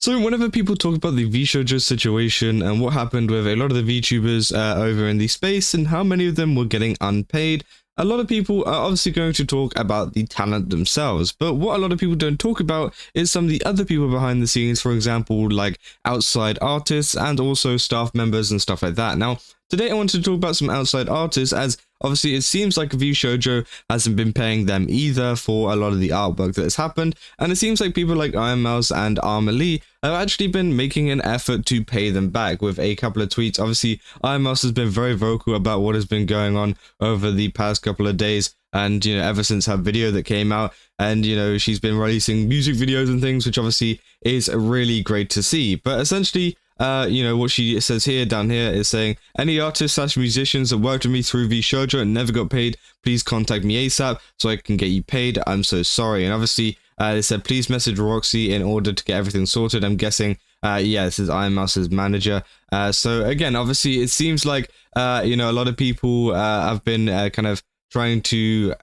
So whenever people talk about the VShojo situation and what happened with a lot of the VTubers over in the space and how many of them were getting unpaid, a lot of people are obviously going to talk about the talent themselves. But what a lot of people don't talk about is some of the other people behind the scenes, for example, like outside artists and also staff members and stuff like that. Now, today I wanted to talk about some outside artists, as obviously it seems like VShojo hasn't been paying them either for a lot of the artwork that has happened, and it seems like people like Ironmouse and AmaLee have actually been making an effort to pay them back with a couple of tweets. Obviously, Ironmouse has been very vocal about what has been going on over the past couple of days, and ever since her video that came out, and she's been releasing music videos and things, which obviously is really great to see. But essentially, what she says here down here is saying, any artists / musicians that worked with me through VShojo and never got paid, please contact me ASAP so I can get you paid. I'm so sorry. And obviously, they said, please message Roxy in order to get everything sorted. I'm guessing, this is Ironmouse's manager. So again, obviously, it seems like, a lot of people have been kind of trying to,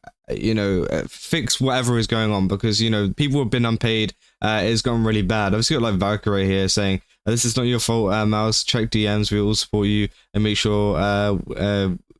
fix whatever is going on, because, people have been unpaid. It's gone really bad. I've got like Valkyrie here saying, this is not your fault, Mouse. Check DMs. We will support you and make sure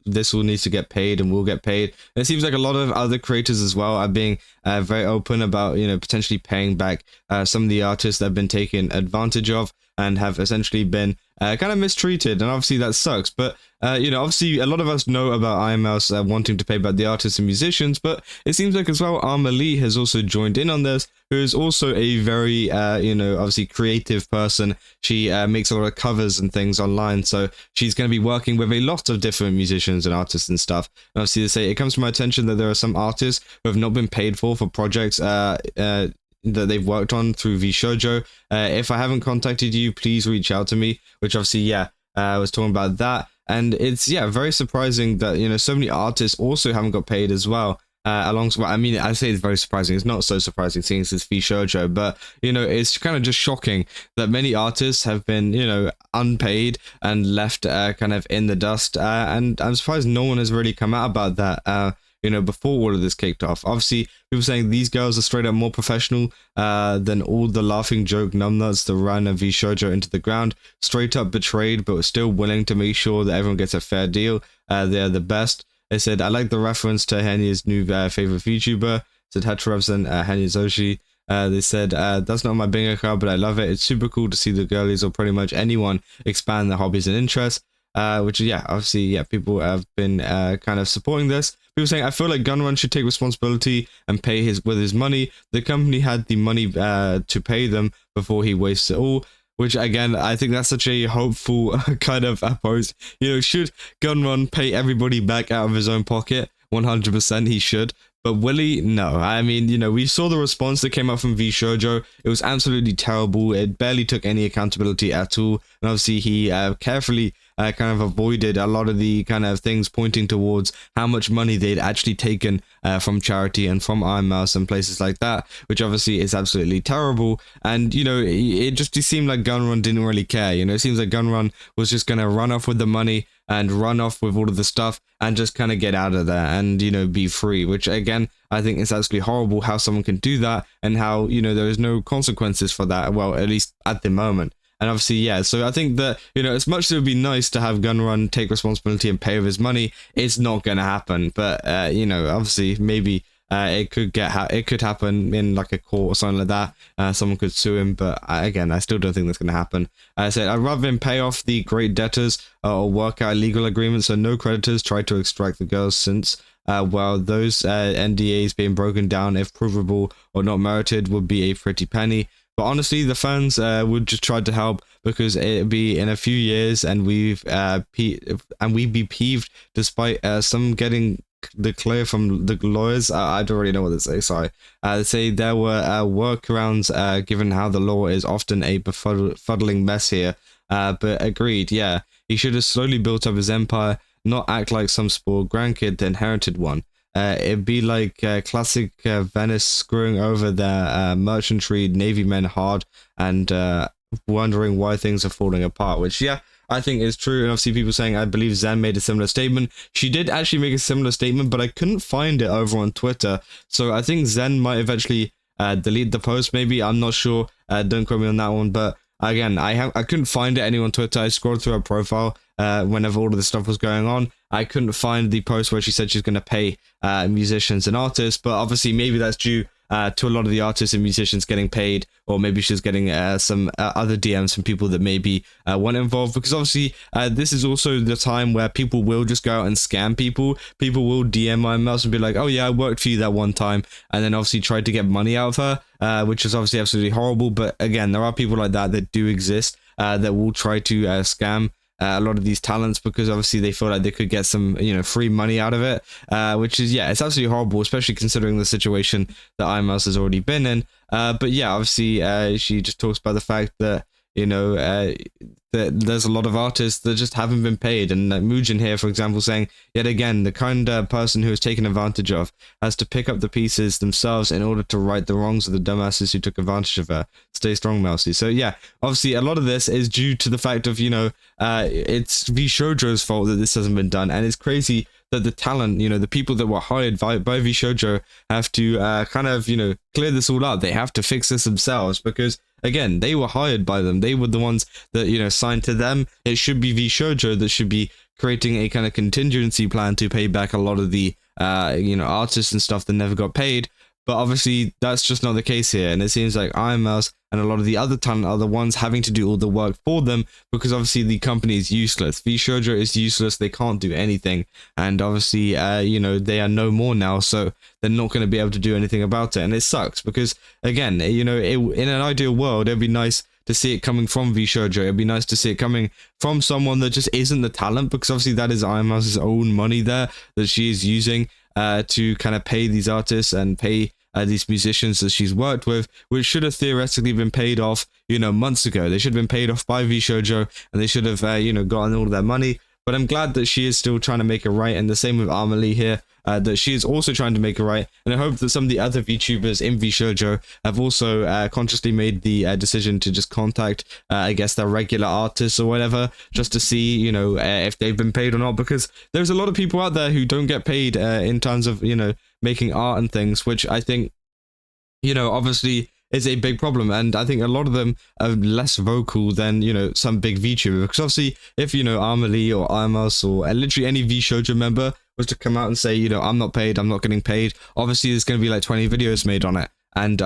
this all needs to get paid and will get paid. And it seems like a lot of other creators as well are being very open about, potentially paying back some of the artists that have been taken advantage of and have essentially been kind of mistreated. And obviously that sucks. But, obviously a lot of us know about Ironmouse wanting to pay back the artists and musicians, but it seems like as well AmaLee has also joined in on this, who is also a very, obviously creative person. She makes a lot of covers and things online, so she's going to be working with a lot of different musicians and artists and stuff. And obviously they say, it comes to my attention that there are some artists who have not been paid for projects that they've worked on through VShojo. If I haven't contacted you, please reach out to me, which obviously, I was talking about that. And it's, very surprising that, so many artists also haven't got paid as well. Alongside, I mean, I say it's very surprising. It's not so surprising seeing it's VShojo, but, it's kind of just shocking that many artists have been, unpaid and left kind of in the dust. And I'm surprised no one has really come out about that. Before all of this kicked off. Obviously, people saying these girls are straight up more professional than all the laughing joke numbnuts that ran a VShojo into the ground. Straight up betrayed, but still willing to make sure that everyone gets a fair deal. They're the best. They said, I like the reference to Henya's new favorite VTuber. Said had to represent Henya Zoshi. They said, that's not my bingo card, but I love it. It's super cool to see the girlies or pretty much anyone expand their hobbies and interests. Which, obviously, people have been kind of supporting this. People saying, I feel like Gunrun should take responsibility and pay with his money. The company had the money to pay them before he wastes it all. Which, again, I think that's such a hopeful kind of post. Should Gunrun pay everybody back out of his own pocket? 100% he should. But will he? No. I mean, we saw the response that came out from VShojo. It was absolutely terrible. It barely took any accountability at all. And obviously he carefully kind of avoided a lot of the kind of things pointing towards how much money they'd actually taken from charity and from Ironmouse and places like that, which obviously is absolutely terrible. And, it just seemed like Gunrun didn't really care. It seems like Gunrun was just going to run off with the money and run off with all of the stuff and just kind of get out of there and, be free, which again, I think it's absolutely horrible how someone can do that and how, there is no consequences for that. Well, at least at the moment. And obviously, so I think that, as much as it would be nice to have Gunrun take responsibility and pay with his money, it's not going to happen. But, obviously, maybe it could happen in like a court or something like that. Someone could sue him. But again, I still don't think that's going to happen. I said, I'd rather him pay off the great debtors or work out legal agreements so no creditors try to extract the girls, since while those NDAs being broken down, if provable or not merited, would be a pretty penny. But honestly, the fans would just try to help, because it'd be in a few years and we'd be peeved despite some getting the clear from the lawyers. I don't really know what to say, sorry. They say there were workarounds given how the law is often a befuddling mess here. But agreed, he should have slowly built up his empire, not act like some spoiled grandkid that inherited one. It'd be like classic Venice screwing over their merchantry navy men hard and wondering why things are falling apart, which, I think is true. And obviously people saying, I believe Zen made a similar statement. She did actually make a similar statement, but I couldn't find it over on Twitter. So I think Zen might eventually delete the post, maybe. I'm not sure. Don't quote me on that one, but again, I couldn't find it anywhere on Twitter. I scrolled through her profile whenever all of this stuff was going on. I couldn't find the post where she said she's going to pay musicians and artists, but obviously maybe that's due to a lot of the artists and musicians getting paid, or maybe she's getting some other DMs from people that maybe weren't involved, because obviously this is also the time where people will just go out and scam people. People will DM Ironmouse and be like, oh yeah, I worked for you that one time, and then obviously try to get money out of her, which is obviously absolutely horrible. But again, there are people like that do exist, that will try to scam a lot of these talents, because obviously they feel like they could get some, free money out of it, which is, yeah, it's absolutely horrible, especially considering the situation that Ironmouse has already been in. But yeah, obviously she just talks about the fact that, that there's a lot of artists that just haven't been paid, and Muujin here, for example, saying yet again the kind of person who is taken advantage of has to pick up the pieces themselves in order to right the wrongs of the dumbasses who took advantage of her. Stay strong, Mousy. So yeah, obviously a lot of this is due to the fact of it's VShojo's fault that this hasn't been done, and it's crazy that the talent, the people that were hired by VShojo have to kind of clear this all up. They have to fix this themselves, because again, they were hired by them. They were the ones that signed to them. It should be VShojo that should be creating a kind of contingency plan to pay back a lot of the artists and stuff that never got paid. But obviously that's just not the case here, and it seems like Ironmouse and a lot of the other talent are the ones having to do all the work for them, because obviously the company is useless. VShojo is useless. They can't do anything, and obviously they are no more now, so they're not going to be able to do anything about it. And it sucks, because again, in an ideal world, it'd be nice to see it coming from VShojo. It'd be nice to see it coming from someone that just isn't the talent, because obviously that is Ironmouse's own money there that she is using to kind of pay these artists and pay these musicians that she's worked with, which should have theoretically been paid off, months ago. They should have been paid off by VShojo, and they should have, gotten all of their money. But I'm glad that she is still trying to make it right, and the same with AmaLee here, that she is also trying to make it right. And I hope that some of the other VTubers in VShojo have also consciously made the decision to just contact, I guess, their regular artists or whatever, just to see, if they've been paid or not, because there's a lot of people out there who don't get paid in terms of, making art and things, which I think, obviously is a big problem. And I think a lot of them are less vocal than, some big VTuber, because obviously if, AmaLee or Ironmouse or literally any VShojo member was to come out and say, I'm not paid, I'm not getting paid, obviously there's going to be like 20 videos made on it. And,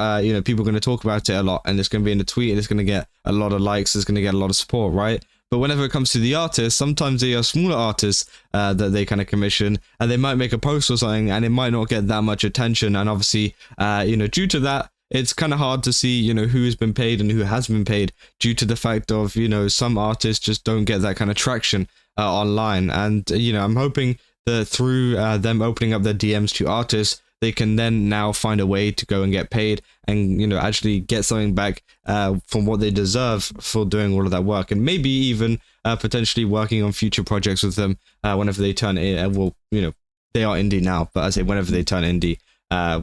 people are going to talk about it a lot, and it's going to be in a tweet, and it's going to get a lot of likes, it's going to get a lot of support, right? But whenever it comes to the artists, sometimes they are smaller artists that they kind of commission, and they might make a post or something, and it might not get that much attention. And obviously, due to that, it's kind of hard to see, who has been paid and who hasn't been paid, due to the fact of, some artists just don't get that kind of traction online. And, I'm hoping that through them opening up their DMs to artists, they can then now find a way to go and get paid and, actually get something back from what they deserve for doing all of that work, and maybe even potentially working on future projects with them whenever they turn they are indie now, but I say whenever they turn indie,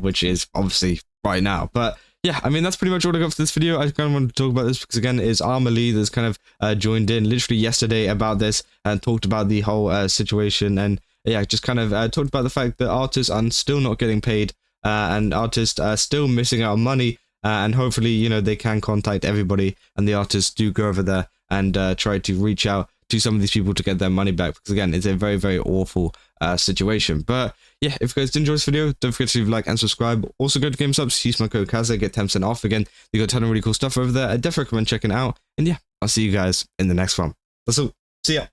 which is obviously right now. But yeah, I mean, that's pretty much all I got for this video. I kind of wanted to talk about this because, again, it is AmaLee that's kind of joined in literally yesterday about this and talked about the whole situation, and yeah, just kind of talked about the fact that artists are still not getting paid, and artists are still missing out on money, and hopefully, they can contact everybody, and the artists do go over there and try to reach out to some of these people to get their money back, because again, it's a very, very awful situation. But yeah, if you guys did enjoy this video, don't forget to leave a like and subscribe. Also go to GameSubs, use my code Kaza, get 10% off. Again, you got a ton of really cool stuff over there. I definitely recommend checking it out. And yeah, I'll see you guys in the next one. That's all. See ya.